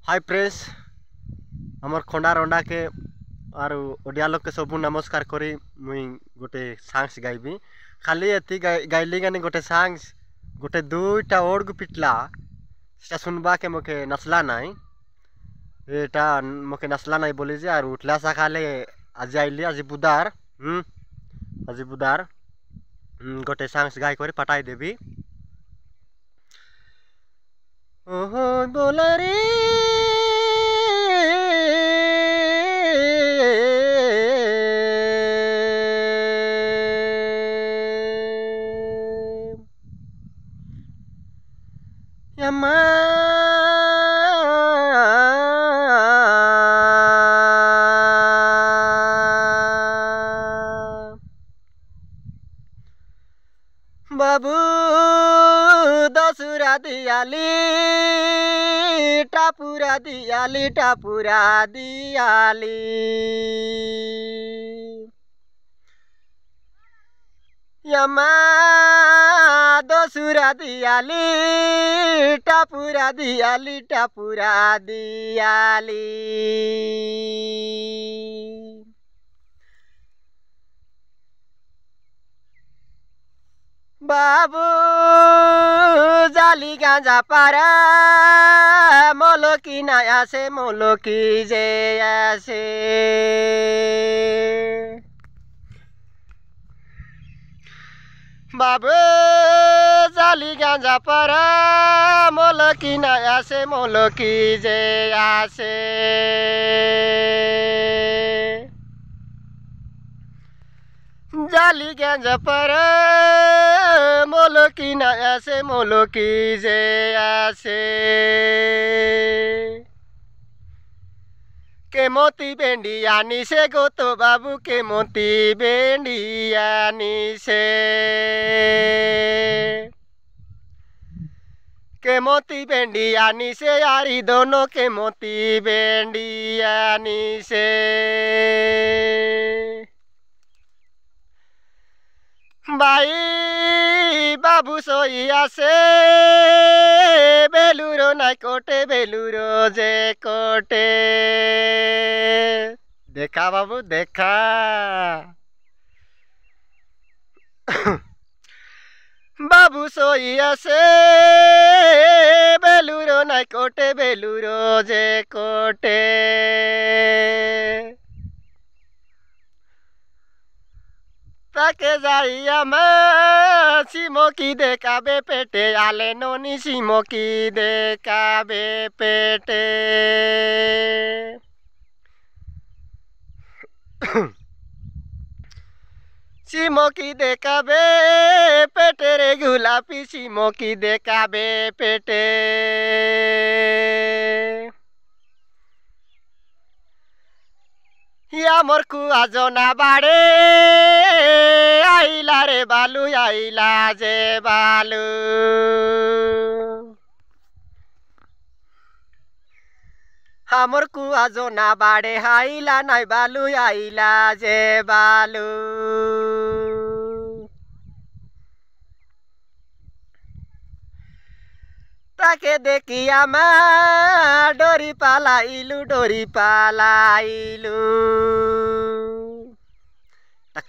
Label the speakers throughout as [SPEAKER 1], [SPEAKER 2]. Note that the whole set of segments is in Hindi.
[SPEAKER 1] हाय प्रेस हमर खंडा रंडा के और ओडिया लोग के सबू नमस्कार करी मुई गोटे सांग्स गाइबी खाली एति गाइली गानी गोटे सांग्स गोटे दुईटा ओड़ पिटला सेटा सुनबा के मके नसला नाई एटा मके नसला नाई बोली जे और उठला सकाले आज आइली आज बुधार आज बुधार गोटे सांग्स गाय कर पटाई देवी ओहो बोला रे यमा बाबू दसुरा दियाली टापुरा दियाली यमा दसुरा दियाली टापुरा दियाली बाबू जाली गांजा पारा मोलोकी नया से मोलोकी जे ऐसे बाबू जाली गांजा पारा मोलोकी नया से मोलोकी जे ऐसे जाली गांजा पर मोलोकी ना ऐसे मोलोकी जे ऐसे के मोती बेंडियानी से गो तो बाबू के मोती बेंडियानी से के मोती बेंडियानी से यारी दोनों के मोती बेंडियानी से बाई बाबू सोइया से बेलूरो ना कोटे बेलूरो जे कोटे देखा बाबू देखा बाबू सोइया से बेलूरो ना कोटे बेलूरो जे कोटे ताके जाइया मैं सीमो की देखाबे पेटे आले नोनी सीमो की देखाबे पेटे सीमो की देखाबे पेटे रे गुलाबी सीमो की देखाबे पेटे या मोर कुआ जोना बाड़े आइला रे बालू आइला जे बालू हमर कुआ जोना बाड़े आइला नाई बालू आइला जे बालू ताके देखिया मैं डोरी पालाइलू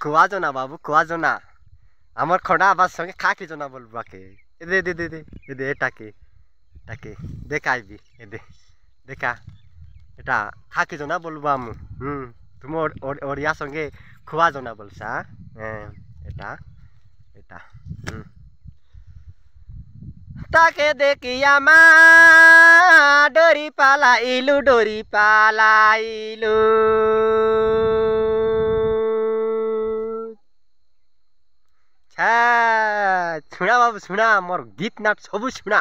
[SPEAKER 1] खुआ जो ना बाबू खुआ जो ना आमर खड़ा आवाज संगे खा के जो ना बोल बाके दे दे दे दे दे टाके टाके देखा आइबी दे देखा एटा खा के जो ना बोलबा हम तुम ओडिया संगे खुआ जो ना बोलसा एटा एटा ताके देखिया मा डोरी पालाइलू छुना बाबू छुना मोर गीत नाट सबू छुना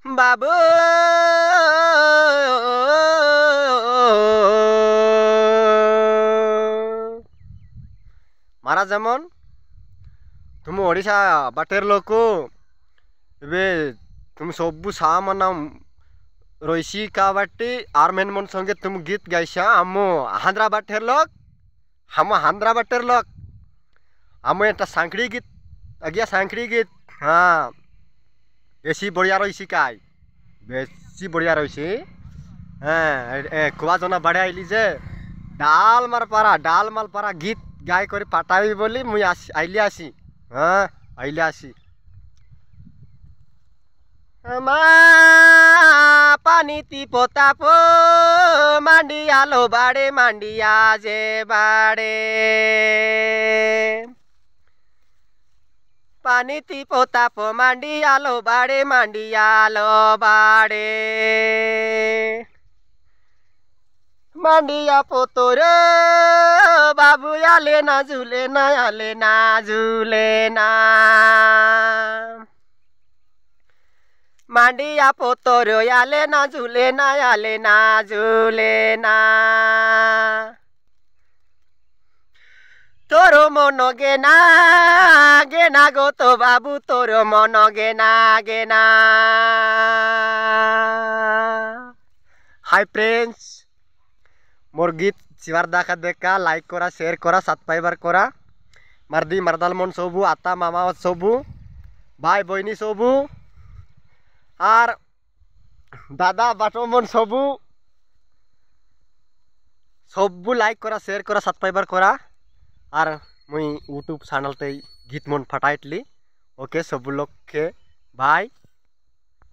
[SPEAKER 1] बाबू मारा जेमन तुम ओडिशा बाटेर लोक ए तुम सबू सामना रईसी काबाटी आर मेन मन संगे तुम गीत गाइसा आमो आंध्रा बाटेर लोक हम हांद्रा बाटेर लोक हम एक सांकड़ी गीत आगिया सांकड़ी गीत हाँ बेसि बढ़िया रही काय बेसि बढ़िया रही हाँ कुआ जना बड़े आईली जे डाल माल पारा गीत गाय कर पाटावी बोली मुई आईली आसी हाँ आईली आसी पानी ती पोता पो मांडिया लो बाड़े मांडिया जे बाड़े पानी ती पोता पो मांडिया लो बाड़े मांडिया पोतोर बाबू आले ना झूले ना मांडिया पोतोर आले ना झूले ना तोर मन गेना गो तो बाबू तोर मन गेना हाय फ्रेंड्स मोर गीत शिवार देखा देखा लाइक करा शेयर करा सब्सक्राइबर करा मर्दी मर्दाल मन सबू आता मामा सबू भाई बहनी सबू और दादा बाटो मन सबू लाइक करा शेयर करा सब्सक्राइबर करा और मुई यूट्यूब चैनल ते गीत मन फटाइटली ओके सब लोग के बाय।